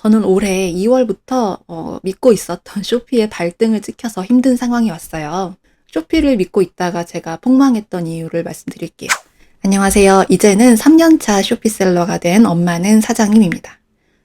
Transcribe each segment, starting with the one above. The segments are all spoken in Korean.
저는 올해 2월부터 믿고 있었던 쇼피의 발등을 찍혀서 힘든 상황이 왔어요. 쇼피를 믿고 있다가 제가 폭망했던 이유를 말씀드릴게요. 안녕하세요. 이제는 3년차 쇼피셀러가 된 엄마는 사장님입니다.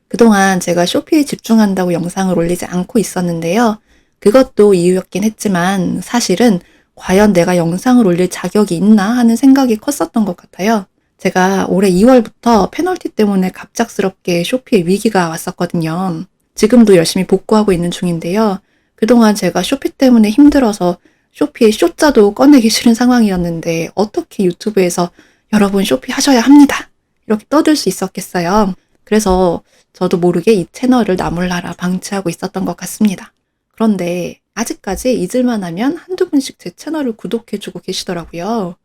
그동안 제가 쇼피에 집중한다고 영상을 올리지 않고 있었는데요. 그것도 이유였긴 했지만 사실은 과연 내가 영상을 올릴 자격이 있나 하는 생각이 컸었던 것 같아요. 제가 올해 2월부터 페널티 때문에 갑작스럽게 쇼피에 위기가 왔었거든요. 지금도 열심히 복구하고 있는 중인데요. 그동안 제가 쇼피 때문에 힘들어서 쇼피의 쇼자도 꺼내기 싫은 상황이었는데 어떻게 유튜브에서 여러분 쇼피 하셔야 합니다. 이렇게 떠들 수 있었겠어요. 그래서 저도 모르게 이 채널을 나몰라라 방치하고 있었던 것 같습니다. 그런데 아직까지 잊을만 하면 한두 분씩 제 채널을 구독해주고 계시더라고요.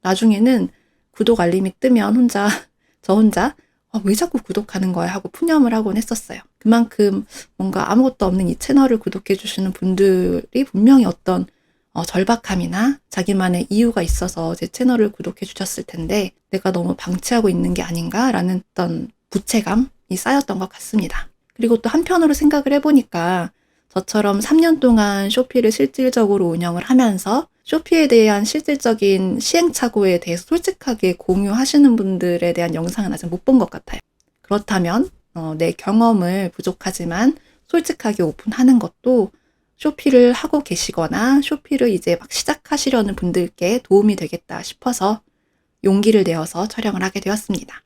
나중에는 구독 알림이 뜨면 저 혼자 왜 자꾸 구독하는 거야 하고 푸념을 하곤 했었어요. 그만큼 뭔가 아무것도 없는 이 채널을 구독해주시는 분들이 분명히 어떤 절박함이나 자기만의 이유가 있어서 제 채널을 구독해 주셨을 텐데 내가 너무 방치하고 있는 게 아닌가라는 어떤 부채감이 쌓였던 것 같습니다. 그리고 또 한편으로 생각을 해보니까 저처럼 3년 동안 쇼피를 실질적으로 운영을 하면서 쇼피에 대한 실질적인 시행착오에 대해서 솔직하게 공유하시는 분들에 대한 영상은 아직 못 본 것 같아요. 그렇다면 내 경험을 부족하지만 솔직하게 오픈하는 것도 쇼피를 하고 계시거나 쇼피를 이제 막 시작하시려는 분들께 도움이 되겠다 싶어서 용기를 내어서 촬영을 하게 되었습니다.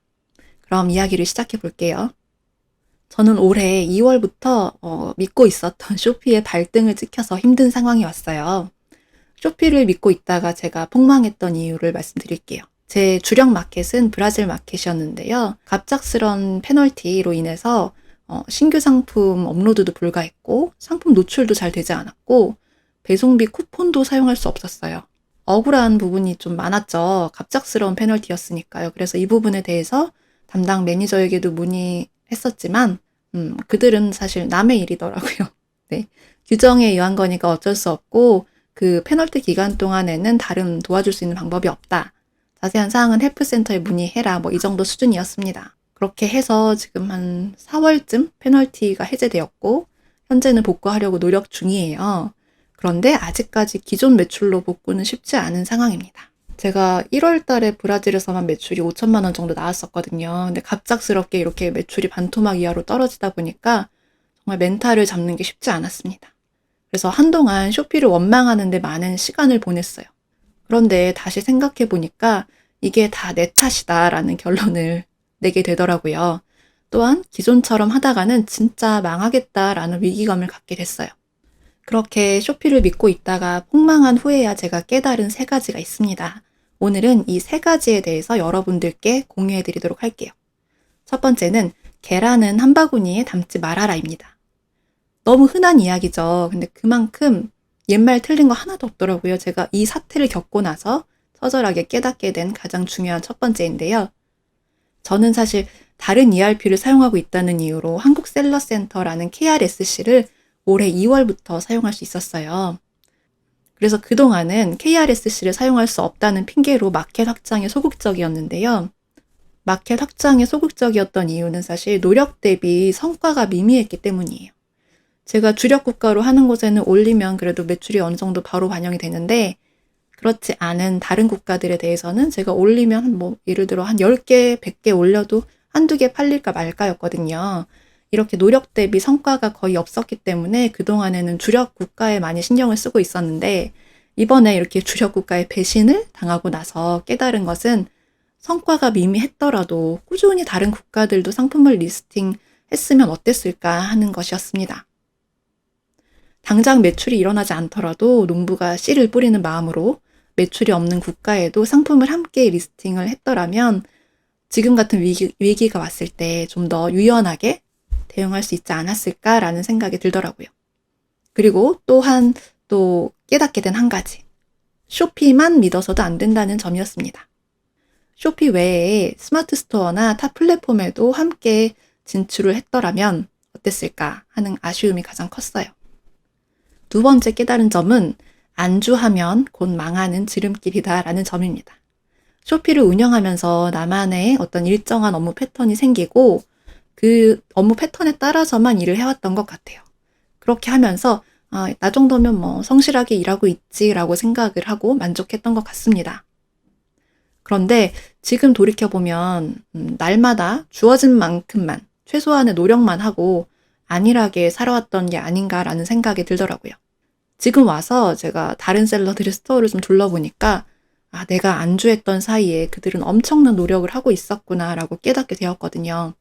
그럼 이야기를 시작해 볼게요. 저는 올해 2월부터 믿고 있었던 쇼피의 발등을 찍혀서 힘든 상황이 왔어요. 쇼피를 믿고 있다가 제가 폭망했던 이유를 말씀드릴게요. 제 주력 마켓은 브라질 마켓이었는데요. 갑작스런 페널티로 인해서 신규 상품 업로드도 불가했고 상품 노출도 잘 되지 않았고 배송비 쿠폰도 사용할 수 없었어요. 억울한 부분이 좀 많았죠. 갑작스러운 페널티였으니까요. 그래서 이 부분에 대해서 담당 매니저에게도 문의했었지만 그들은 사실 남의 일이더라고요. 네. 규정에 의한 거니까 어쩔 수 없고 그 페널티 기간 동안에는 다른 도와줄 수 있는 방법이 없다. 자세한 사항은 헬프센터에 문의해라. 이 정도 수준이었습니다. 그렇게 해서 지금 한 4월쯤 페널티가 해제되었고 현재는 복구하려고 노력 중이에요. 그런데 아직까지 기존 매출로 복구는 쉽지 않은 상황입니다. 제가 1월 달에 브라질에서만 매출이 5천만 원 정도 나왔었거든요. 근데 갑작스럽게 이렇게 매출이 반토막 이하로 떨어지다 보니까 정말 멘탈을 잡는 게 쉽지 않았습니다. 그래서 한동안 쇼피를 원망하는 데 많은 시간을 보냈어요. 그런데 다시 생각해 보니까 이게 다 내 탓이다라는 결론을 내게 되더라고요. 또한 기존처럼 하다가는 진짜 망하겠다라는 위기감을 갖게 됐어요. 그렇게 쇼피를 믿고 있다가 폭망한 후에야 제가 깨달은 3가지가 있습니다. 오늘은 이 3가지에 대해서 여러분들께 공유해 드리도록 할게요. 첫 번째는 계란은 한 바구니에 담지 말아라입니다. 너무 흔한 이야기죠. 근데 그만큼 옛말 틀린 거 하나도 없더라고요. 제가 이 사태를 겪고 나서 처절하게 깨닫게 된 가장 중요한 첫 번째인데요. 저는 사실 다른 ERP를 사용하고 있다는 이유로 한국셀러센터라는 KRSC를 올해 2월부터 사용할 수 있었어요. 그래서 그동안은 KRSC를 사용할 수 없다는 핑계로 마켓 확장에 소극적이었는데요. 마켓 확장에 소극적이었던 이유는 사실 노력 대비 성과가 미미했기 때문이에요. 제가 주력 국가로 하는 곳에는 올리면 그래도 매출이 어느 정도 바로 반영이 되는데 그렇지 않은 다른 국가들에 대해서는 제가 올리면 예를 들어 한 10개, 100개 올려도 한두 개 팔릴까 말까였거든요. 이렇게 노력 대비 성과가 거의 없었기 때문에 그동안에는 주력 국가에 많이 신경을 쓰고 있었는데 이번에 이렇게 주력 국가의 배신을 당하고 나서 깨달은 것은 성과가 미미했더라도 꾸준히 다른 국가들도 상품을 리스팅했으면 어땠을까 하는 것이었습니다. 당장 매출이 일어나지 않더라도 농부가 씨를 뿌리는 마음으로 매출이 없는 국가에도 상품을 함께 리스팅을 했더라면 지금 같은 위기가 왔을 때 좀 더 유연하게 대응할 수 있지 않았을까라는 생각이 들더라고요. 그리고 또한 또 깨닫게 된 한 가지. 쇼피만 믿어서도 안 된다는 점이었습니다. 쇼피 외에 스마트 스토어나 타 플랫폼에도 함께 진출을 했더라면 어땠을까 하는 아쉬움이 가장 컸어요. 두 번째 깨달은 점은 안주하면 곧 망하는 지름길이다라는 점입니다. 쇼피를 운영하면서 나만의 어떤 일정한 업무 패턴이 생기고 그 업무 패턴에 따라서만 일을 해왔던 것 같아요. 그렇게 하면서 나 정도면 뭐 성실하게 일하고 있지라고 생각을 하고 만족했던 것 같습니다. 그런데 지금 돌이켜보면 날마다 주어진 만큼만 최소한의 노력만 하고 안일하게 살아왔던 게 아닌가라는 생각이 들더라고요. 지금 와서 제가 다른 샐러드의 스토어를 좀 둘러보니까 내가 안주했던 사이에 그들은 엄청난 노력을 하고 있었구나라고 깨닫게 되었거든요.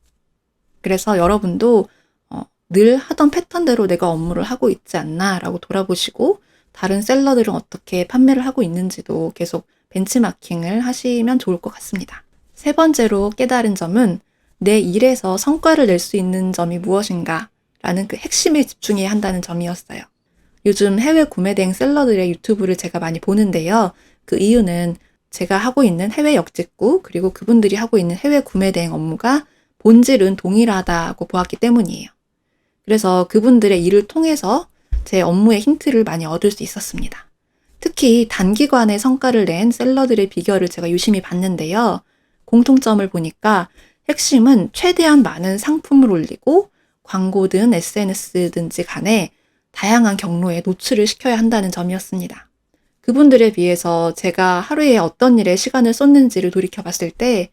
그래서 여러분도 늘 하던 패턴대로 내가 업무를 하고 있지 않나라고 돌아보시고 다른 샐러들은 어떻게 판매를 하고 있는지도 계속 벤치마킹을 하시면 좋을 것 같습니다. 세 번째로 깨달은 점은 내 일에서 성과를 낼 수 있는 점이 무엇인가 라는 그 핵심에 집중해야 한다는 점이었어요. 요즘 해외 구매대행 셀러들의 유튜브를 제가 많이 보는데요. 그 이유는 제가 하고 있는 해외 역직구 그리고 그분들이 하고 있는 해외 구매대행 업무가 본질은 동일하다고 보았기 때문이에요. 그래서 그분들의 일을 통해서 제 업무의 힌트를 많이 얻을 수 있었습니다. 특히 단기간에 성과를 낸 셀러들의 비결을 제가 유심히 봤는데요. 공통점을 보니까 핵심은 최대한 많은 상품을 올리고 광고든 SNS든지 간에 다양한 경로에 노출을 시켜야 한다는 점이었습니다. 그분들에 비해서 제가 하루에 어떤 일에 시간을 썼는지를 돌이켜봤을 때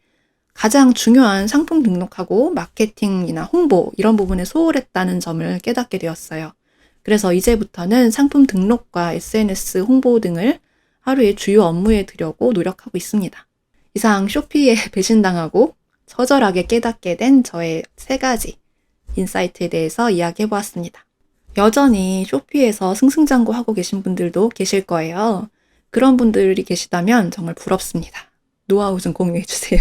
가장 중요한 상품 등록하고 마케팅이나 홍보 이런 부분에 소홀했다는 점을 깨닫게 되었어요. 그래서 이제부터는 상품 등록과 SNS 홍보 등을 하루의 주요 업무에 들여고 노력하고 있습니다. 이상 쇼피에 배신당하고 처절하게 깨닫게 된 저의 3가지 인사이트에 대해서 이야기해보았습니다. 여전히 쇼피에서 승승장구하고 계신 분들도 계실 거예요. 그런 분들이 계시다면 정말 부럽습니다. 노하우 좀 공유해주세요.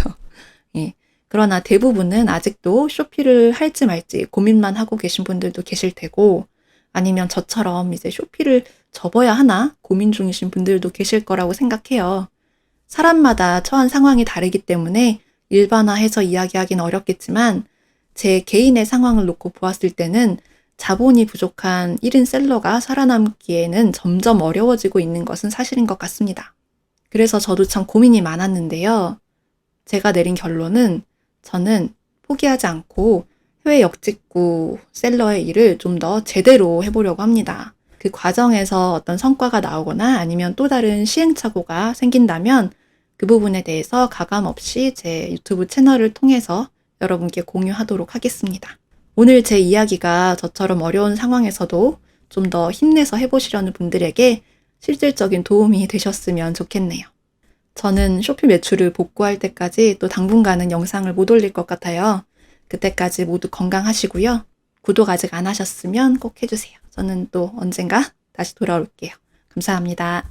예. 그러나 대부분은 아직도 쇼피를 할지 말지 고민만 하고 계신 분들도 계실 테고 아니면 저처럼 이제 쇼피를 접어야 하나 고민 중이신 분들도 계실 거라고 생각해요. 사람마다 처한 상황이 다르기 때문에 일반화해서 이야기하기는 어렵겠지만 제 개인의 상황을 놓고 보았을 때는 자본이 부족한 1인 셀러가 살아남기에는 점점 어려워지고 있는 것은 사실인 것 같습니다. 그래서 저도 참 고민이 많았는데요. 제가 내린 결론은 저는 포기하지 않고 해외 역직구 셀러의 일을 좀 더 제대로 해보려고 합니다. 그 과정에서 어떤 성과가 나오거나 아니면 또 다른 시행착오가 생긴다면 그 부분에 대해서 가감없이 제 유튜브 채널을 통해서 여러분께 공유하도록 하겠습니다. 오늘 제 이야기가 저처럼 어려운 상황에서도 좀 더 힘내서 해보시려는 분들에게 실질적인 도움이 되셨으면 좋겠네요. 저는 쇼피 매출을 복구할 때까지 또 당분간은 영상을 못 올릴 것 같아요. 그때까지 모두 건강하시고요. 구독 아직 안 하셨으면 꼭 해주세요. 저는 또 언젠가 다시 돌아올게요. 감사합니다.